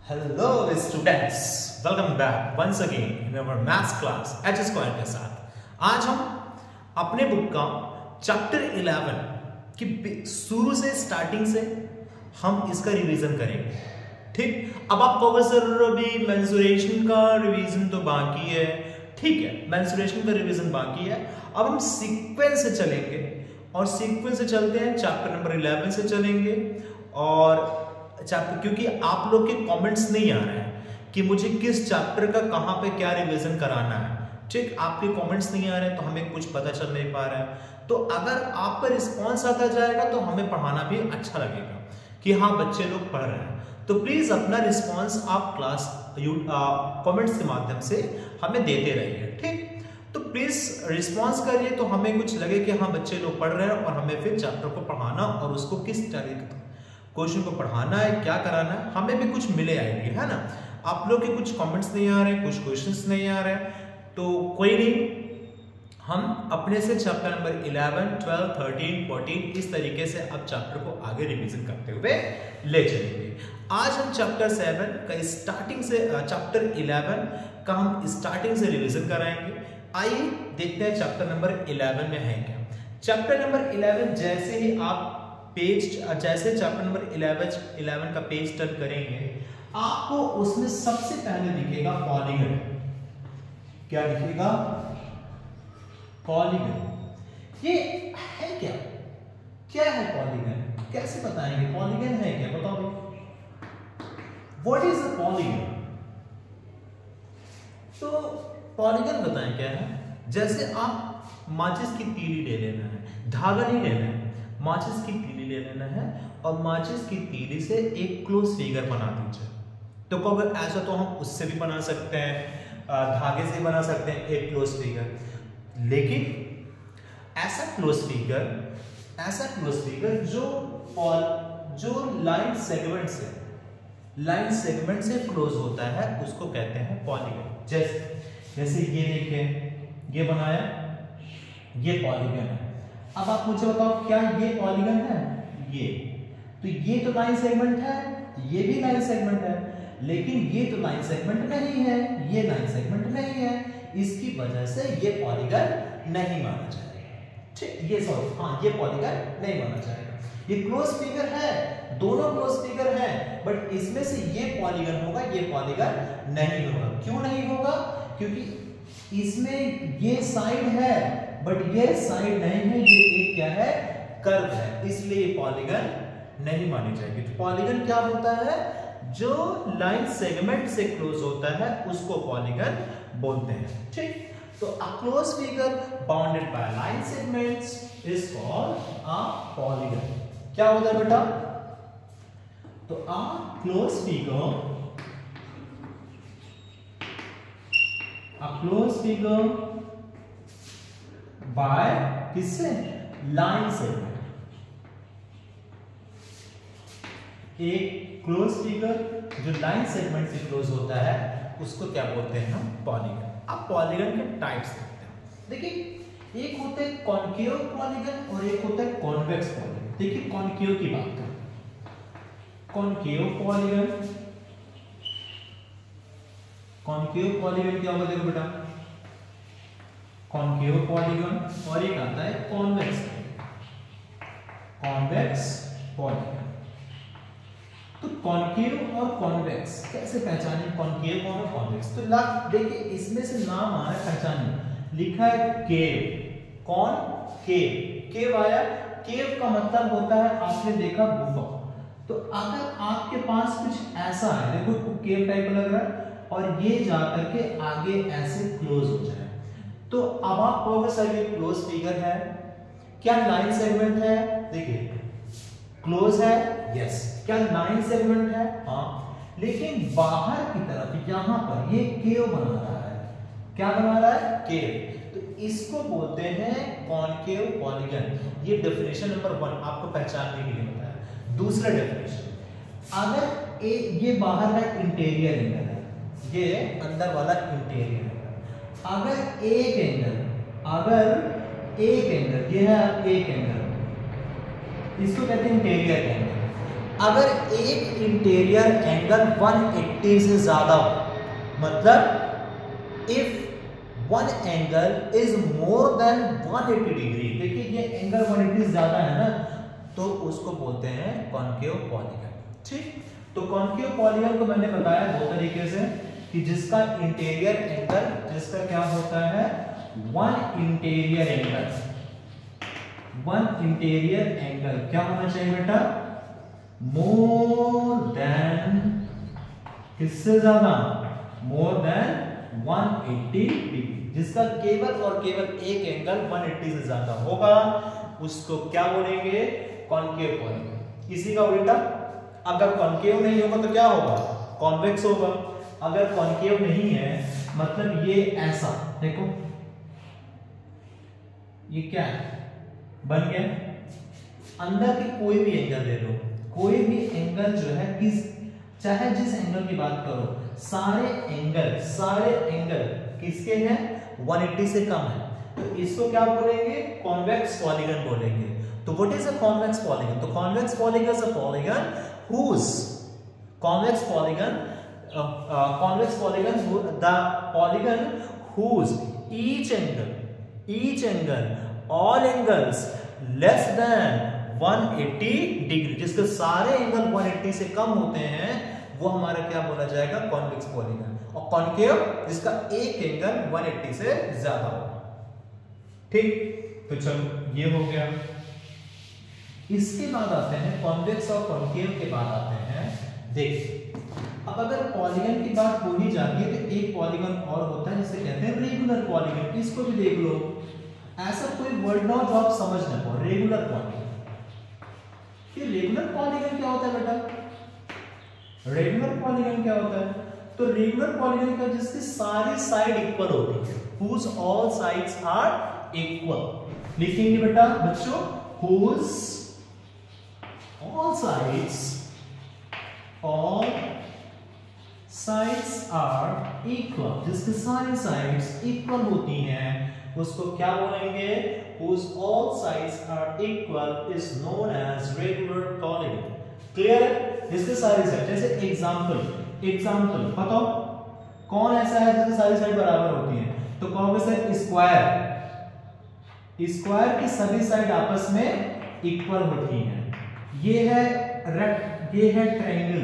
Hello students, welcome back once again in our maths class H square के साथ। आज हम अपने बुक का चैप्टर 11 की शुरू से स्टार्टिंग से हम इसका रिवीजन करेंगे। ठीक, अब आप कहोगे सर अभी मेंसुरेशन का रिवीजन तो बाकी है। ठीक है, मेंसुरेशन का रिवीजन बाकी है। अब हम सीक्वेंस से चलेंगे और सीक्वेंस से चलते हैं चैप्टर नंबर 11 से चलेंगे। और चैप्टर, क्योंकि आप लोग के कमेंट्स नहीं आ रहे हैं कि मुझे किस चैप्टर का कहां पे क्या रिवीजन कराना है। ठीक, आपके कमेंट्स नहीं आ रहे हैं तो हमें कुछ पता चल नहीं पा रहा है। तो अगर आपका रिस्पॉन्स आता जाएगा तो हमें पढ़ाना भी अच्छा लगेगा कि हाँ बच्चे लोग पढ़ रहे हैं। तो प्लीज अपना रिस्पॉन्स आप क्लास कमेंट्स के माध्यम से हमें देते रहिए। ठीक, तो प्लीज रिस्पॉन्स करिए तो हमें कुछ लगे कि हाँ बच्चे लोग पढ़ रहे हैं और हमें फिर चैप्टर को पढ़ाना और उसको किस तरीके क्वेश्चन को पढ़ाना है, क्या कराना है, हमें भी कुछ मिले आएंगे, है ना। आप लोग के कुछ कमेंट्स नहीं आ रहे, कुछ क्वेश्चंस नहीं आ रहे, तो कोई नहीं, हम अपने से चैप्टर नंबर 11, 12, 13, 14 इस तरीके से अब चैप्टर को आगे रिवीजन करते हुए ले चलेंगे। आज हम चैप्टर 7 का स्टार्टिंग से, चैप्टर 11 का हम स्टार्टिंग से रिवीजन कराएंगे। आइए देखते हैं चैप्टर नंबर 11 में है क्या। चैप्टर नंबर 11 जैसे ही आप जैसे चैप्टर नंबर 11 का पेज टर्न करेंगे, आपको उसमें सबसे पहले दिखेगा पॉलीगन। क्या दिखेगा? पॉलीगन। ये है क्या? क्या है पॉलीगन? कैसे बताएंगे पॉलीगन है क्या? बताओ, व्हाट इज अ पॉलीगन? तो पॉलीगन बताएं क्या है। जैसे आप माचिस की तीली ले लेना है, धागा नहीं लेना है, माचिस की तीली ले लेना है और माचिस की तीली से एक क्लोज फिगर बना दीजिए। तो कहोगे ऐसा तो हम उससे भी बना सकते हैं, धागे से बना सकते हैं एक क्लोज फिगर। लेकिन ऐसा क्लोज फिगर जो लाइन सेगमेंट से क्लोज होता है उसको कहते हैं पॉलीगन। जैसे ये देखिए, ये बनाया, ये पॉलीगन है। अब आप मुझे बताओ क्या ये पॉलीगन है? ये तो लाइन सेगमेंट है, ये भी लाइन सेगमेंट है, लेकिन ये तो लाइन सेगमेंट नहीं है, ये लाइन सेगमेंट नहीं है, इसकी वजह से ये पॉलीगन नहीं माना जाएगा। ठीक, ये पॉलीगन नहीं माना जाएगा। ये क्लोज फिगर है, दोनों क्लोज फिगर है, बट इसमें से ये पॉलीगन होगा, ये पॉलीगन नहीं होगा। क्यों नहीं होगा? क्योंकि इसमें ये साइड है बट ये साइड नहीं है, ये एक क्या है? कर्व है, इसलिए ये पॉलीगन नहीं मानी जाएगी। तो पॉलीगन क्या होता है? जो लाइन सेगमेंट से क्लोज होता है उसको पॉलीगन बोलते हैं। ठीक, तो a close figure bounded by line segments is called a polygon. क्या होता है बेटा? तो अ क्लोज फिगर बाय किससे? Line segment. एक क्लोज फिगर जो लाइन सेगमेंट से क्लोज होता है उसको क्या बोलते हैं? हम पॉलीगन। अब पॉलीगन के टाइप्स देखते हैं। देखिए, एक होता है कॉनकेव पॉलीगन और एक होता है कॉन्वेक्स पॉलीगन। देखिए कॉनकेव की बात करें, कॉनकेव पॉलीगन क्या होगा? देखो बेटा, कॉनकेव पॉलीगन, और एक आता है कॉन्वेक्स पॉलीगन। तो कॉनकेव और कॉन्वेक्स कैसे पहचानें? कॉनकेव और कॉन्वेक्स, तो देखिए इसमें से नाम आ रहा है, पहचानिए। लिखा है केव, कौन? केव आया। केव का मतलब होता है, आपने देखा गुफा। तो अगर आपके पास कुछ ऐसा है, देखो केव टाइप लग रहा है, और ये जाकर के आगे ऐसे क्लोज हो जाए, तो अब आप कहोगे सर ये क्लोज फिगर है, क्या लाइन सेगमेंट है? देखिए क्लोज है, यस। क्या लाइन सेगमेंट है? हाँ, लेकिन बाहर की तरफ यहां पर ये केव बना रहा है। क्या बना रहा है? केव। तो इसको बोलते हैं कॉनकेव पॉलीगन। ये डेफिनेशन नंबर 1 आपको पहचानने के लिए बताया। दूसरा डेफिनेशन, अगर ये बाहर का इंटीरियर एंगल है, ये अंदर वाला इंटीरियर एंगल, अगर एक एंगल, ये है एक एंगल, इसको कहते हैं इंटीरियर एंगल। अगर एक इंटीरियर एंगल 180 से ज्यादा हो, मतलब if one angle is more than 180 degree, देखिए ये एंगल 180 ज्यादा है ना, तो उसको बोलते हैं कॉन्केव पॉलीगन। ठीक, तो कॉन्केव पॉलीगन को मैंने बताया दो तरीके से कि जिसका इंटीरियर एंगल, जिसका क्या होता है, वन इंटीरियर एंगल क्या होना चाहिए बेटा, मोर देन, किससे ज्यादा, मोर देन 180 डिग्री, जिसका केवल और केवल एक एंगल 180 से ज्यादा होगा, उसको क्या बोलेंगे, कॉन्केव पॉलीगन। इसी का उल्टा, अगर कॉन्केव नहीं होगा तो क्या होगा, कॉन्वेक्स होगा। अगर कॉन्केव नहीं है मतलब ये ऐसा, देखो ये क्या है, बन गया, अंदर की कोई भी एंगल ले लो, कोई भी एंगल जो है, किस चाहे जिस एंगल की बात करो, सारे एंगल किसके हैं, 180 से कम है, तो इसको क्या बोलेंगे, कॉन्वेक्स पॉलीगन बोलेंगे। तो what is a convex polygon, तो convex polygon is a polygon whose convex polygon the polygon whose each angle all angles less than 180 degree, जिसके सारे एंगल 180 से कम होते हैं, वो हमारा क्या बोला जाएगा, कॉन्वेक्स पॉलीगन। और कॉन्केव जिसका एक एंगल 180 से ज्यादा होगा। ठीक, तो चलो ये हो गया। इसके बाद आते हैं कॉन्वेक्स और कॉन्केव के बाद आते हैं, देख अब अगर पॉलीगन की बात हो ही जाती है तो एक पॉलीगन और होता है जिसे कहते हैं रेगुलर पॉलीगन। इसको भी देख लो, ऐसा कोई वर्ड ना हो जो आप समझ ना पाओ, रेगुलर पॉलीगन। ये रेगुलर पॉलीगन क्या होता है बेटा, रेगुलर पॉलीगन क्या होता है, तो रेगुलर पॉलीगन का जिसकी सारी साइड इक्वल होती है, whose all sides are equal। लिखेंगे बेटा बच्चों, whose all sides are equal, जिसके सारी साइड्स इक्वल होती हैं, उसको क्या बोलेंगे, whose all sides are equal is known as regular polygon। Clear है, जिसके सारी साइड, जैसे एग्जांपल बताओ, कौन ऐसा है जिसकी सारी साइड बराबर होती है, तो कौन सा, स्क्वायर की सभी साइड आपस में इक्वल होती हैं। ये है ट्रायंगल,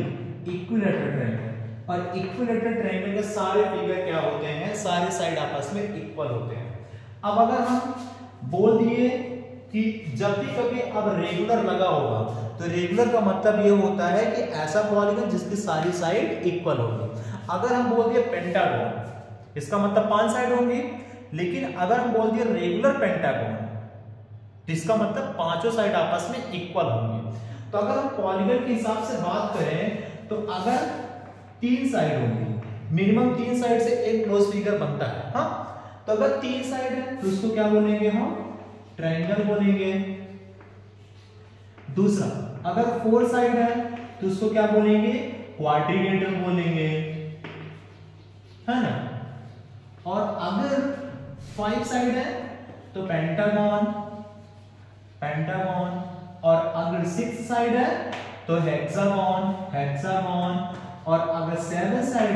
इक्विलैटरल ट्रायंगल, और इक्विलैटरल ट्रायंगल के सारे फिगर क्या होते हैं, सारे साइड आपस में इक्वल होते हैं। अब अगर हम बोल दिए कि जब भी कभी अब रेगुलर लगा होगा, तो रेगुलर का मतलब ये होता है कि ऐसा पॉलीगन जिसकी सारी साइड इक्वल होगी। अगर हम बोल दिए पेंटागन, इसका मतलब 5 साइड होंगी, लेकिन अगर हम बोल दिए रेगुलर पेंटागन, जिसका मतलब पांचों साइड आपस में इक्वल होंगी। तो अगर हम पॉलीगन के हिसाब से बात करें, तो अगर 3 साइड होंगी, मिनिमम 3 साइड से एक क्लोज फिगर बनता है, हाँ, तो अगर 3 साइड है तो उसको क्या बोलेंगे हम, ट्रायंगल बोलेंगे। दूसरा, अगर 4 साइड है तो उसको क्या बोलेंगे, क्वाड्रिलेटरल बोलेंगे, है ना। और अगर 5 साइड है तो पेंटागन, और अगर 6 साइड है तो हेक्सागन, और अगर 7 साइड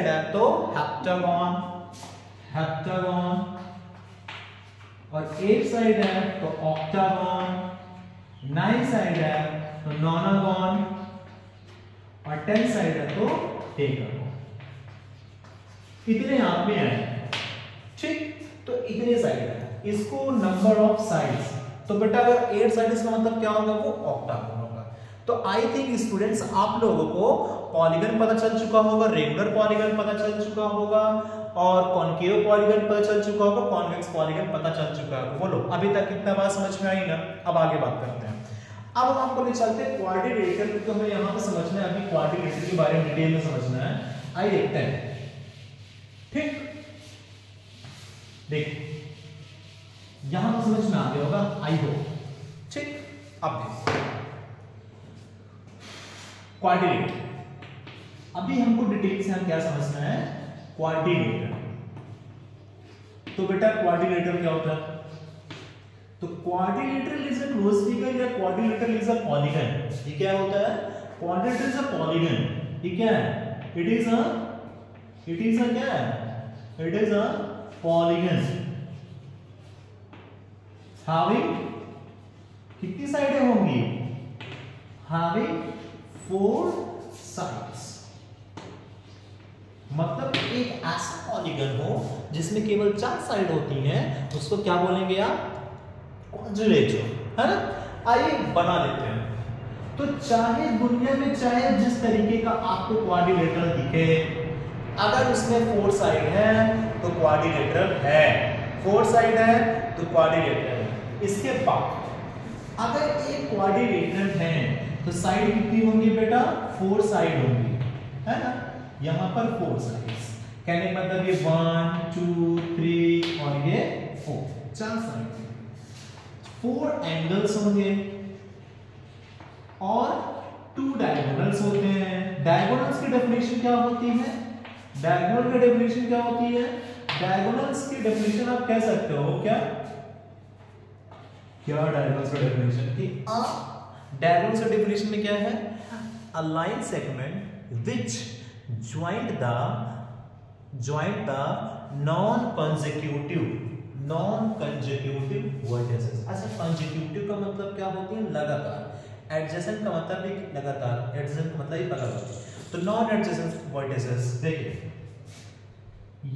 है तो हेप्टागन, और 8 साइड है तो ऑक्टागन, 9 साइड है तो नोनागन, और 10 साइड है तो डेकागन। इतने आप में आए, ठीक, तो इतने साइड है, इसको नंबर ऑफ साइड्स। तो बेटा अगर 8 साइड, इसका मतलब क्या होगा, वो ऑक्टागन होगा। तो आई थिंक स्टूडेंट्स आप लोगों को पॉलीगन पता चल चुका होगा, रेगुलर पॉलीगन पता चल चुका होगा, और कॉन्केव पॉलीगन पता चल चुका होगा, कॉन्वेक्स पॉलीगन पता चल चुका है। बोलो अभी तक कितना बात समझ में आई ना। अब आगे बात करते हैं। अब हम आपको ले चलते हैं क्वाड्रिलेटरल, क्योंकि हमें यहाँ पे समझना है, अभी क्वाड्रिलेटरल के बारे में डिटेल में समझना है। आइए देखते हैं, ठीक, देख यहां तो समझ में आ गया होगा, आई हो, ठीक। अब देखो क्वाड्रिलेटरल, अभी हमको डिटेल से हम क्या समझना है, क्वाड्रिलेटरल। तो बेटा क्वाड्रिलेटरल क्या होता है, तो quadrilateral is a close figure या क्वाड्रिलेटरल इज अ पॉलीगन? ये क्या होता है? Quadrilateral is a polygon. ये क्या है? इट इज अ क्या है? It is a polygon having कितनी साइडें होंगी? Having 4 sides. मतलब एक ऐसा पॉलीगन हो जिसमें केवल 4 साइड होती हैं, उसको क्या बोलेंगे आप? क्वाड्रिलेटरल, है ना? आइए बना लेते हैं। तो चाहे दुनिया में चाहे जिस तरीके का आपको क्वाड्रिलेटरल दिखे, अगर उसमें 4 साइड है तो क्वाड्रिलेटरल है, 4 साइड है तो क्वाड्रिलेटरल है। इसके बाद अगर एक क्वाड्रिलेटरल है तो साइड कितनी होंगी बेटा? 4 साइड होंगी, है ना? यहां पर 4 साइड्स, कहने का मतलब ये 1 2 3 और ये 4, 4 साइड। 4 एंगल्स होंगे और 2 डायगोनल्स होते हैं। डायगोनल्स की डेफिनेशन क्या होती है? डायगोनल की डेफिनेशन क्या होती है? डायगोनल्स की डेफिनेशन आप कह सकते हो क्या? क्या डायगोनल्स की डेफिनेशन थी? डायगोनल्स की डेफिनेशन में क्या है? A line segment which joint the non consecutive vertices. अच्छा, कंसेक्यूटिव का मतलब क्या होती है? लगातार। एडजेसेंट का मतलब भी लगातार, एडजेसेंट का मतलब ही लगातार। तो नॉन एडजेसेंट वर्टिसेस, देखिए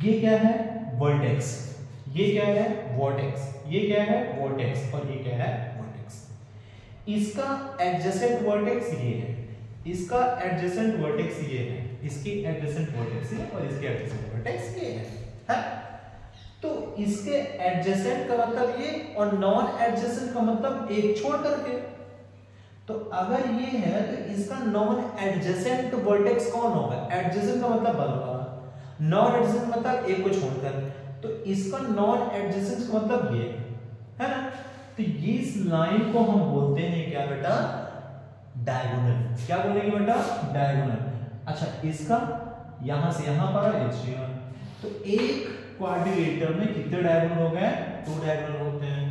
ये क्या है? वर्टेक्स। ये क्या है? वर्टेक्स। ये क्या है? वर्टेक्स। और ये क्या है? वर्टेक्स। इसका एडजेसेंट वर्टेक्स ये है, इसका एडजेसेंट वर्टेक्स ये है, इसकी एडजेसेंट वर्टेक्स ये और इसके एडजेसेंट वर्टेक्स ये है? तो इसके एडजेसेंट का मतलब ये और नॉन एडजेसेंट का मतलब एक छोड़ करके। तो अगर ये है तो इसका नॉन एडजेसेंट वर्टेक्स कौन होगा? एडजेसेंट का मतलब बगल वाला, नॉन एडजेसेंट मतलब एक को छोड़कर। तो इसका नॉन एडजेसेंट का मतलब ये है ना? तो ये इस लाइन को हम बोलते हैं क्या बेटा? डायगोनल। क्या बोलेंगे बेटा? डायगोनल। अच्छा, इसका यहां से यहां पर है। तो एक क्वाड्रिलेटरल में कितने डायगोनल हो गए? 2 डायगोनल होते हैं,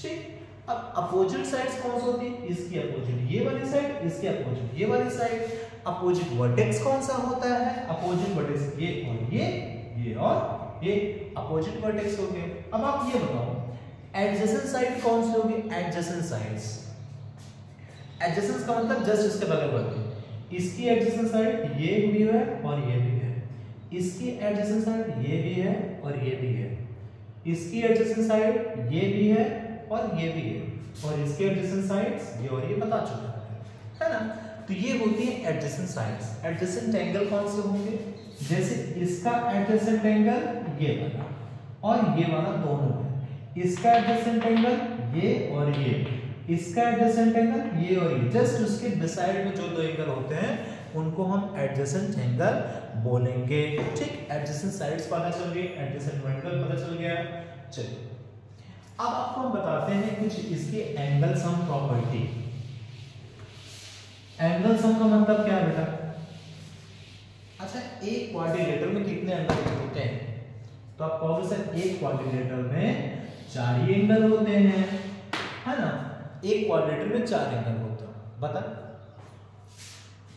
ठीक। अब अपोजिट साइड्स कौन सी होती है? इसकी अपोजिट ये वाली साइड, इसकी अपोजिट ये वाली साइड। अपोजिट वर्टेक्स कौन सा होता है? अपोजिट वर्टेक्स ये और ये और ये अपोजिट वर्टेक्स हो गए। अब आप ये बताओ एडजेसेंट साइड कौन सी होगी? Adjacent sides. एडजेसेंट का मतलब जस्ट इसके बगल वाली। इसकी एडजेसेंट साइड ये भी है और ये भी है, इसकी एडजेसेंट साइड ये भी है और ये भी है, इसकी एडजेसेंट साइड ये भी है और ये भी है, और इसके एडजेसेंट साइड्स ये और ये बता चुका है ना? तो ये होती है एडजेसेंट साइड्स। एडजेसेंट एंगल कौन से होंगे? जैसे इसका एडजेसेंट एंगल ये वाला और ये वाला दोनों है। इसका एडजेसेंट एंगल ये और ये, इसका एडजेसेंट एंगल ये और ये। जस्ट उसके बिसाइड में जो 2 एंगल होते हैं उनको हम एडजेसेंट एंगल बोलेंगे, ठीक। एडजेसेंट साइड्स पता चल गई, एडजेसेंट एंगल पता चल गया। चलिए अब आपको हम बताते हैं कुछ इसके angle sum property. Angle sum का मतलब क्या है बेटा? अच्छा, एक क्वाड्रिलेटरल में कितने एंगल होते हैं? तो आप कहोगे सर एक क्वाड्रिलेटरल में 4 ही एंगल होते हैं, है ना? एक क्वाड्रिलेटरल में 4 एंगल होता है, बता।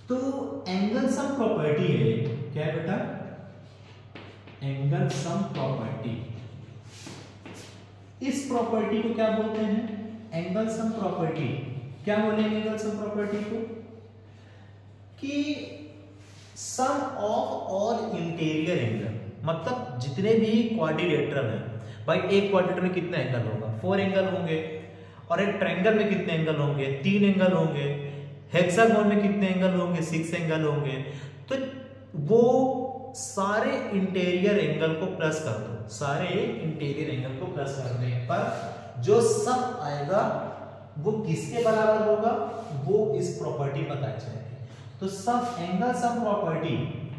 तो एंगल सम प्रॉपर्टी है, क्या है बेटा? Angle sum property. इस प्रॉपर्टी को क्या बोलते हैं? Angle sum property. क्या बोलेंगे एंगल सम प्रॉपर्टी को? कि सम ऑफ ऑल इंटीरियर एंगल, मतलब जितने भी क्वाड्रिलेटरल हैं, भाई एक क्वाड्रिलेटरल में कितने एंगल होगा? 4 एंगल होंगे। और एक ट्रायंगल में कितने एंगल होंगे? 3 एंगल होंगे। हेक्सागोन में कितने एंगल होंगे? 6 एंगल होंगे। तो वो सारे इंटीरियर एंगल को प्लस कर दो, सारे इंटीरियर एंगल को प्लस करने पर जो सम आएगा वो किसके बराबर होगा? वो इस प्रॉपर्टी पता चलेगी। तो सम एंगल सम प्रॉपर्टी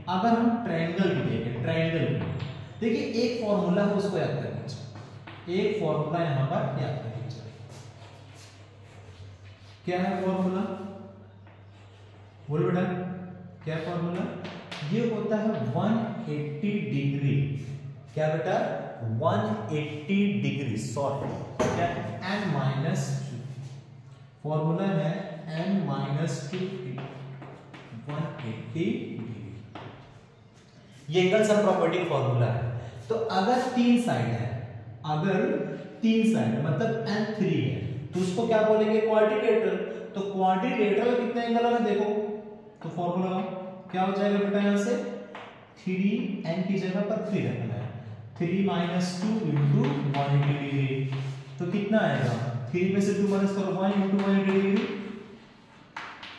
अगर हम ट्रायंगल की देखें, ट्रायंगल देखिए एक फॉर्मूला है, उसको याद कर लीजिए। एक फॉर्मूला यहां पर याद कर लीजिए। क्या है फॉर्मूला? बोल बेटा, क्या फॉर्मूला? ये होता है 180 डिग्री। क्या बेटा? 180 डिग्री, सॉरी क्या है, n-2, फॉर्मूला है n-2 180 डिग्री, ये एंगल सम प्रॉपर्टी का फॉर्मूला है। तो अगर तीन साइड है, मतलब n3 है, तो उसको क्या बोलेंगे, क्वाड्रिलेटरल। तो क्वाड्रिलेटरल कितने एंगल है देखो, तो फॉर्मूला क्या हो जाएगा बेटा, यहां से 3n की जगह पर 3 रखना है, 3 - 2 × 180 डिग्री, तो कितना आएगा, 3 में से 2 माइनस करो, 1 × 180 डिग्री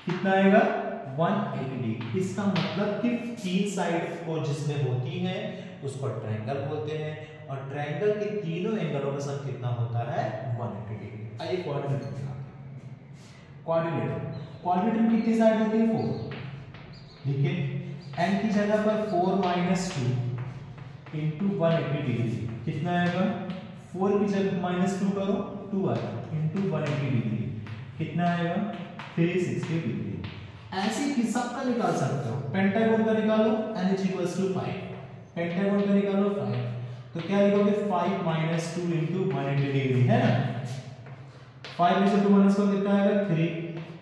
कितना आएगा, 180 डिग्री। इसका मतलब कि तीन साइड को जिसमें होती है उसको ट्रायंगल बोलते हैं, और ट्रायंगल के तीनों एंगलों का सम कितना होता है, 180 डिग्री। आइए क्वाड्रिलेटरल क्वाड्रिलेटरल कितनी साइड होती है, 4, ठीक है, n की जगह पर 4 - 2 × 180 डिग्री कितना आएगा, 4 की जगह -2 करो, 2 आएगा, × 180 डिग्री कितना आएगा, 360 डिग्री। ऐसे ही सबका निकाल सकते हो, पेंटागन का निकालो, n = 5, पेंटागन का निकालो 5, तो क्या लिखोगे, 5 - 2 × 180 डिग्री है ना, 5 में से 2 माइनस करो कितना आएगा, 3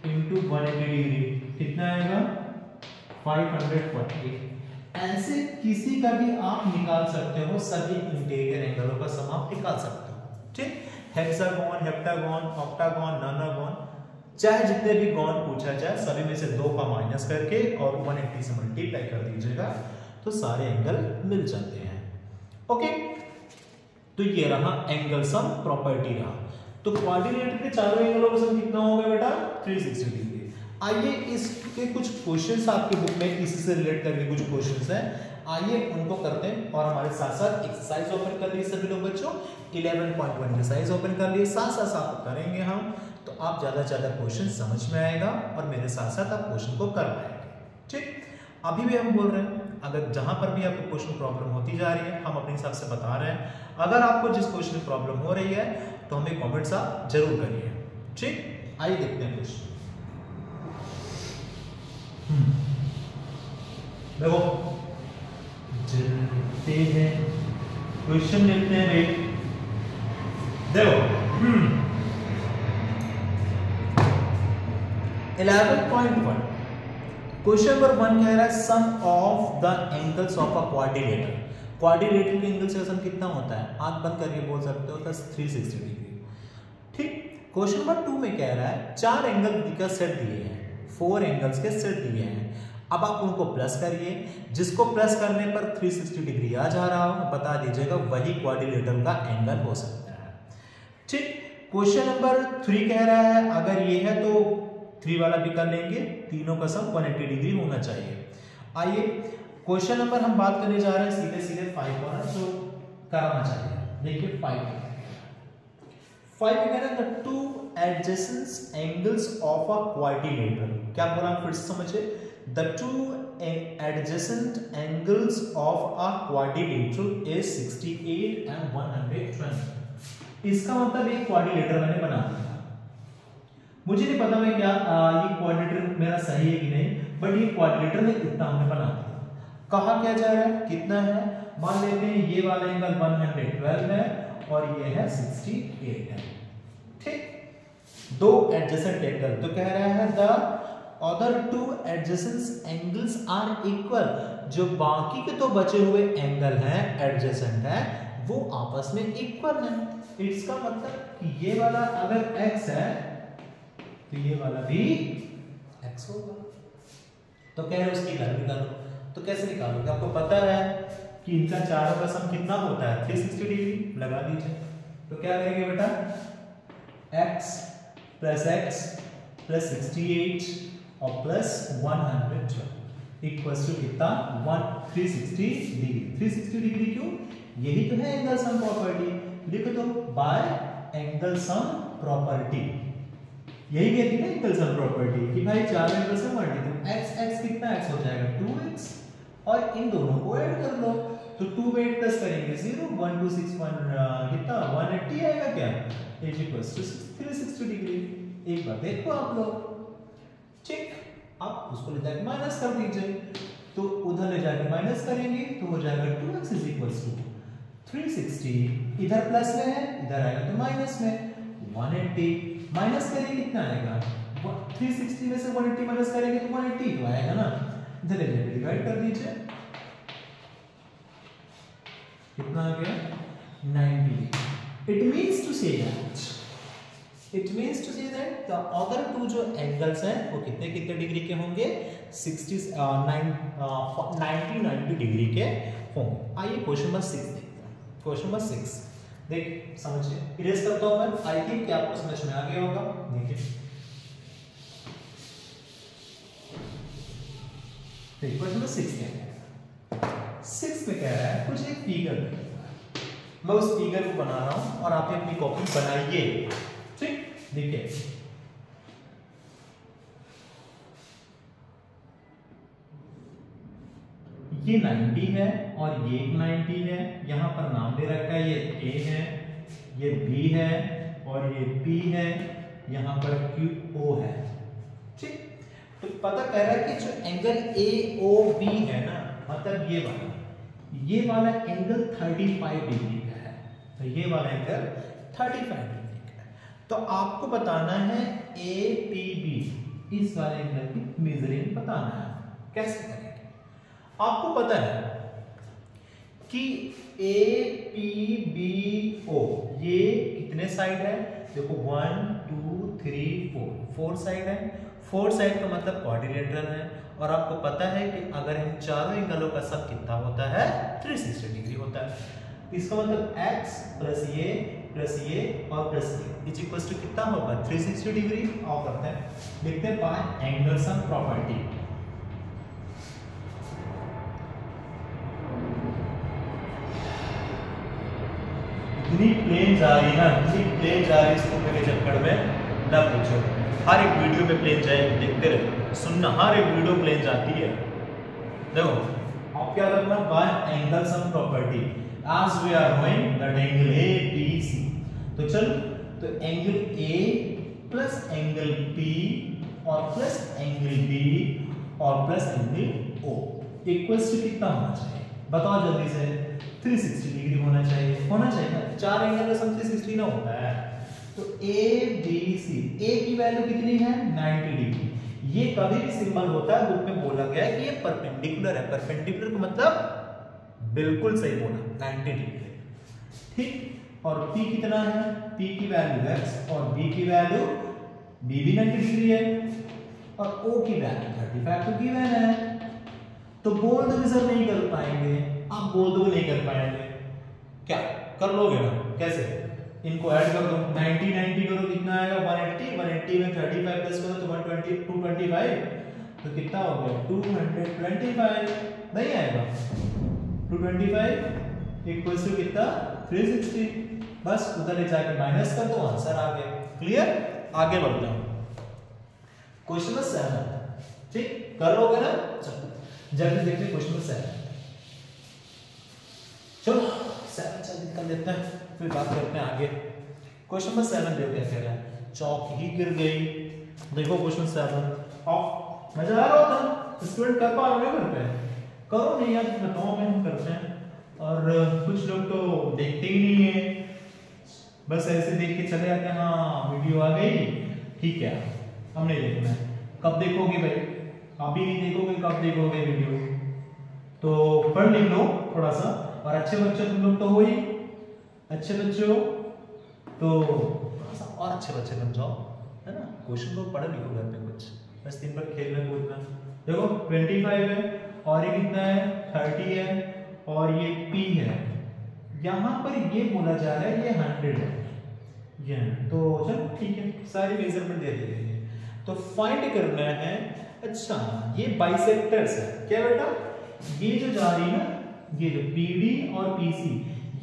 × 180 डिग्री कितना आएगा, 540। ऐसे किसी का भी आप निकाल सकते हो, सभी इंटीरियर एंगलों का सम आप निकाल सकते हो, ठीक। हेक्सागोन, हेप्टागोन, ऑक्टागोन, नॉनागोन, चाहे जितने भी गॉन पूछा जाए सभी में से 2 का माइनस करके और 180 से मल्टीप्लाई कर दीजिएगा तो सारे एंगल मिल जाते हैं। ओके, तो ये रहा एंगल सम प्रॉपर्टी रहा। तो क्वाड्रिलेटरल के चारों एंगलों का सम कितना होगा बेटा, 360 डिग्री। आइए इसके कुछ क्वेश्चंस आपके बुक में इसी से रिलेट करके कुछ क्वेश्चंस हैं, आइए उनको करते हैं। और हमारे साथ साथ एक्सरसाइज ओपन कर लिए सभी लोग बच्चों, 11.1 एक्सरसाइज ओपन कर लिए, साथ साथ करेंगे हम, तो आप ज्यादा से ज्यादा क्वेश्चन समझ में आएगा और मेरे साथ साथ आप क्वेश्चन को कर पाएंगे, ठीक। अभी भी हम बोल रहे हैं, अगर जहां पर भी आपको क्वेश्चन प्रॉब्लम होती जा रही है हम अपने हिसाब से बता रहे हैं। अगर आपको जिस क्वेश्चन में प्रॉब्लम हो रही है तो हमें कमेंट्स आप जरूर करिए, ठीक। आइए देखते हैं क्वेश्चन। देखो चलते हैं, क्वेश्चन देखते हैं भाई। देखो 11.1 क्वेश्चन नंबर 1 कह रहा है sum of the angles of a quadrilateral. Quadrilateral के एंगल से सम कितना होता है, आंख बंद करके बोल सकते हो, 360 डिग्री, ठीक। क्वेश्चन नंबर 2 में कह रहा है 4 एंगल का सेट दिए हैं, 4 एंगल्स के सेट दिए हैं। अब आप उनको प्लस करिए, जिसको प्लस करने पर 360 डिग्री आ जा रहा हो बता दीजिएगा वही क्वाड्रिलेटरल का एंगल हो सकता है, ठीक। क्वेश्चन नंबर 3 कह रहा है अगर ये है तो 3 वाला भी कर लेंगे, तीनों का सम 180 डिग्री होना चाहिए। आइए क्वेश्चन नंबर हम बात करने जा रहे हैं सीधे सीधे 5 वाला जो कराना चाहिए। देखिए 5 कह रहा है the two adjacent angles of a quadrilateral. क्या बोला फिर से समझिए, the two adjacent angles of a quadrilateral is 68 and 120। इसका मतलब एक क्वाड्रिलेटरल मैंने बना दिया, मुझे नहीं पता मैं क्या ये क्वाड्रिलेटरल मेरा सही है कि नहीं, बट ये क्वाड्रिलेटरल इतना हमने बना दिया। कहा क्या जा रहा है, कितना है, मान लेते हैं ये वाला एंगल 112 है और ये है 68 है, ठीक। दो एडजेसेंट एंगल, तो कह रहा है the other two adjacent angles are equal. जो बाकी के तो बचे हुए एंगल हैं एडजेसेंट है वो आपस में इक्वल है। इसका मतलब कि ये वाला अगर x है तो ये वाला भी x होगा। तो कह रहे उसकी वैल्यू निकालो, तो कैसे निकालोगे, आपको पता है कि इनका चारों का सम कितना होता है 360 डिग्री, लगा दीजिए। तो क्या करेंगे बेटा, x प्लस 68 और प्लस 112 इक्वल्स टू कितना 360 डिग्री। 360 डिग्री क्यों, यही तो है एंगल सम प्रॉपर्टी। लिख दो बाय एंगल सम प्रॉपर्टी, यही कहती है एंगल सम प्रॉपर्टी कि भाई चार एंगल सम मल्टीप्लाई x कितना x हो जाएगा 2x और इन दोनों को ऐड कर लो तो 2 में 8 प्लस करेंगे 0 1 2 6 1 कितना 180 आएगा क्या इज इक्वल्स टू 360 डिग्री। एक बार देखो आप लोग, ठीक। आप उसको ले जाके माइनस कर दीजिए, तो उधर ले जाके माइनस करेंगे तो हो जाएगा 2x इज इक्वल्स टू 360 इधर प्लस में है, इधर आएगा तो माइनस में। 180 माइनस करेंगे कितना आएगा, 360 में से 180 माइनस करेंगे तो 180 तो आएगा ना। इधर डिवाइड कर दीजिए, कितना आ गया 90। It means to say that the other two जो एंगल्स हैं वो कितने कितने डिग्री के होंगे, 90 डिग्री के होंगे। आइए क्वेश्चन नंबर 6 देखते हैं। क्वेश्चन नंबर 6 देख समझिए, इरेज करता हूं मैं, आई थिंक कि आपको समझ में आ गया होगा। देखिए क्वेश्चन नंबर 6 क्या है, 6 में कह रहा है कुछ एक फिगर, मैं उस फिगर को बना रहा हूं और आप अपनी कॉपी बनाइए, ठीक। देखिए ये 90 है और ये 90 है, यहां पर नाम दे रखा है, ये A है, ये B है और ये P है, यहां पर QO है, ठीक। तो पता कर रहा है कि जो एंगल AOB है ना, मतलब ये वाला एंगल 35 डिग्री का है, तो ये वाला एंगल 35 डिग्री का है। तो आपको बताना है APB, इस वाले एंगल की मेजरिंग बताना है। कैसे करेंगे, आपको पता है कि APBO ये कितने साइड है, देखो 1 2 3 4 साइड है। 4 साइड का मतलब क्वाड्रिलेटरल है, और आपको पता है कि अगर इन चारों एंगलों का सब कितना होता है 360 डिग्री होता है। इसका मतलब x प्लस ये और प्लस ये इज इक्वल टू कितना होगा 360 डिग्री। और करते हैं, लिखते हैं बाय एंगल सम प्रॉपर्टी। इतनी प्लेन जा रही स्कूल के चक्कर में ना पूछो, हर एक वीडियो में प्लेन जाएगी, देखते रहो, सुनना, हर एक वीडियो प्लेन जाती है। देखो आप क्या करना, bye angle sum property as we are knowing that angle ABC, तो चलो, तो angle A plus angle P और प्लस एंगल B और plus angle O equals to कितना होना चाहिए, बताओ जल्दी से। 360 डिग्री होना चाहिए ना, चार एंगल का सम 360 ना होता है। तो ABC, A की वैल्यू कितनी है 90 डिग्री। ये कभी भी सिंबल होता है बुक में बोला गया है कि ये परपेंडिकुलर है, परपेंडिकुलर का मतलब बिल्कुल सही बोला 90 डिग्री, ठीक। और P कितना है, P की वैल्यू x और B की वैल्यू B भी 90 डिग्री है और O की वैल्यू 35 तो गिवन है। तो बोल दो सर नहीं कर पाएंगे, आप बोल दो नहीं कर पाएंगे, क्या कर लोगे ना, कैसे, इनको ऐड कर दो, 90 90 करो कितना आएगा 180, 180 में 35 प्लस करो तो 120 225, तो कितना हो गया 225, नहीं आएगा 225 इक्वल्स टू कितना 360, बस उधर ले जाके माइनस कर दो, आंसर आ गया। क्लियर, आगे बढ़ते हैं क्वेश्चन नंबर 7, ठीक, कर लोगे ना, चलो जल्दी देखते हैं क्वेश्चन नंबर 7। चलो 7 जल्दी कर लेते हैं, फिर बात करते हैं आगे। क्वेश्चन नंबर 7 देखो क्या कह रहा है, चौक ही गिर गई। देखो क्वेश्चन 7, मजा आ रहा होता स्टूडेंट कर पा रहे हो घर पे, करो नहीं यार, बताओ मैं, हम करते हैं। और कुछ लोग तो देखते ही नहीं है, बस ऐसे देख के चले जाते हैं, हाँ वीडियो आ गई, ठीक है, हम नहीं देखना है। कब देखोगे भाई, अभी नहीं देखोगे, कब देखोगे वीडियो, तो पढ़ लिख लो थोड़ा सा। और अच्छे बच्चे तुम लोग तो हो ही, अच्छे बच्चे हो तो थोड़ा सा और अच्छे बच्चे बन जाओ, है ना। क्वेश्चन को पढ़ लिखो घर पे, कुछ बस दिन भर खेलना कूदना। देखो 25 है और ये कितना है 30 है और ये P है, यहाँ पर ये बोला जा रहा है ये 100 है, ये तो चलो ठीक है, सारी मेजरमेंट दे दी गई है। तो फाइंड करना है, अच्छा ये बाइसेक्टर्स है क्या बेटा, ये जो जा रही है ना, ये जो PD और PC,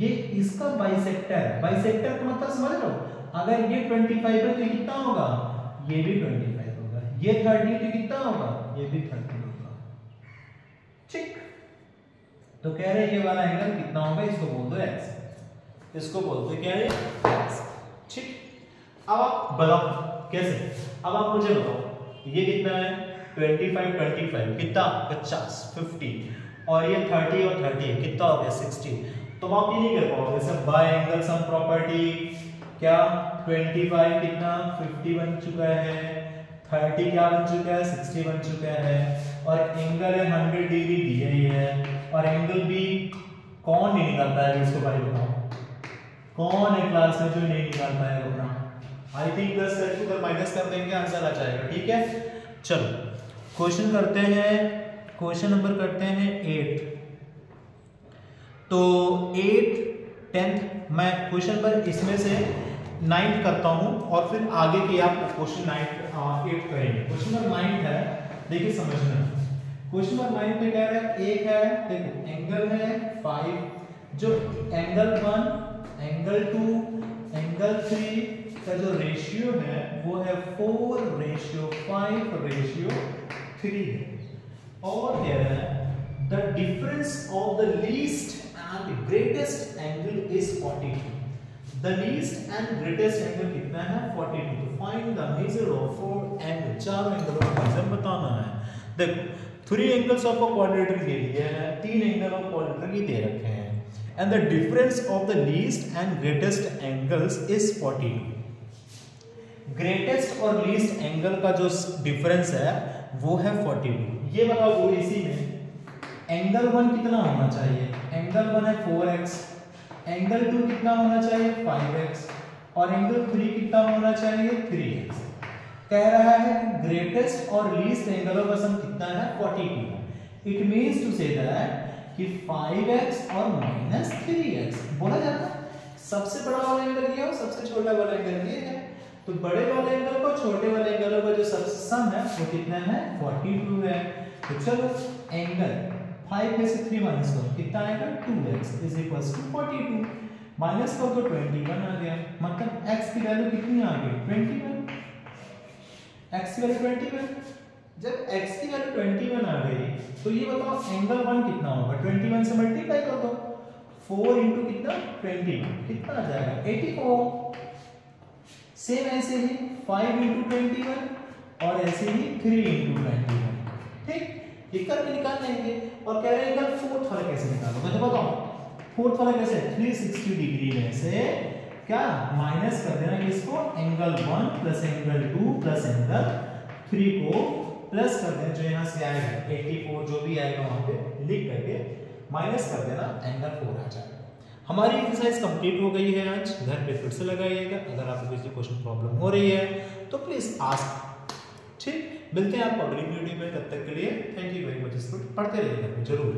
ये इसका बाइसेक्टर है। बाइसेक्टर का मतलब समझ लो, अगर ये 25 है तो कितना होगा, ये भी 25 होगा, ये 30 तो कितना होगा, ये भी 30 होगा, ठीक। तो कह रहे ये वाला एंगल कितना होगा, इसको बोल दो x, इसको बोलते क्या है x, ठीक। अब आप बताओ कैसे, अब आप मुझे बताओ ये कितना है 25 कितना 50 50 और ये 30 और 30 कितना हो गया 60। तो तो आप ये नहीं कर पाओगे। सब बाय एंगल सम प्रॉपर्टी क्या 25 कितना 50 बन चुका है, 30 क्या बन चुका है 60 बन चुका है, और एंगल है 100 डिग्री दिया ही है, और एंगल भी कौन नहीं निकाल पाएगा इसको भाई बताओ, कौन है क्लास में जो नहीं निकाल पाएगा अपना? आई थिंक 10 करके उधर माइनस कर देंगे, आंसर आ जाएगा। ठीक है, चलो क्वेश्चन करते हैं, क्वेश्चन नंबर करते हैं 8। तो 8 10th मैं क्वेश्चन पर इसमें से 9 करता हूं और फिर आगे के आप क्वेश्चन 8 करेंगे। क्वेश्चन नंबर 9 है, देखिए समझना। क्वेश्चन नंबर 9 पे कह रहा है एक है, देखो एंगल है 5, जो एंगल 1 एंगल 2 एंगल 3 का जो रेशियो है वो है 4:5:3 और कह रहा है the difference of the least and greatest angle is 42। The least and greatest angle कितना है 42। तो find the measure of 4 angle, चारों एंगलों का मेजर बताना है। देखो 3 एंगल्स ऑफ अ क्वाड्रेटर दे दिया है, 3 एंगल ऑफ क्वाड्रेटर की दे रखे हैं, and the difference of the least and greatest angles is 42। greatest और least angle का जो difference है वो है 42। ये बताओ ओएसी में एंगल 1 कितना होना चाहिए? एंगल 1 है 4x, एंगल 2 कितना होना चाहिए 5x, और एंगल 3 कितना होना चाहिए 3x। कह रहा है कि ग्रेटेस्ट और लीस्ट एंगलों का सम कितना है 42। It means to say that कि 5x और -3x बोला जाता है। सबसे बड़ा वाला एंगल ये है और सबसे छोटा वाला एंगल ये है, तो बड़े वाले एंगल को छोटे वाले एंगलों का जो सम है वो कितना है 42 है। तो चलो एंगल 5 में से 3 माइनस करो कितना आएगा 2x = 42, माइनस करो तो 21 आ गया, मतलब x की वैल्यू कितनी आ गई 21, x की वैल्यू 21। जब x की वैल्यू 21 आ गई तो ये बताओ एंगल 1 कितना होगा, 21 से मल्टीप्लाई कर दो, 4 इंटू कितना 21 कितना आ जाएगा 84। सेम ऐसे ही 5 इंटू 21 और ऐसे ही 3 इंटू 21। ठीक, ये करके निकाल लेंगे। और कह रहे हैं एंगल 4th वाला कैसे निकालोगे, तो बताओ 4th वाला कैसे 360 डिग्री में से क्या माइनस कर देना इसको, angle 1 plus angle 2 plus angle 3 को प्लस कर देना, जो यहाँ से आएगा 84 जो भी आएगा वहां पे लिख करके माइनस कर देना, एंगल 4 आ जाएगा। हमारी एक्सरसाइज कंप्लीट हो गई है। आज घर पे फिर से लगाइएगा। अगर आपको किसी क्वेश्चन प्रॉब्लम हो रही है तो प्लीज आस्क। ठीक, मिलते हैं आपको अगली वीडियो में, तब तक के लिए थैंक यू वेरी मच। इसको पढ़ते रहिएगा जरूर।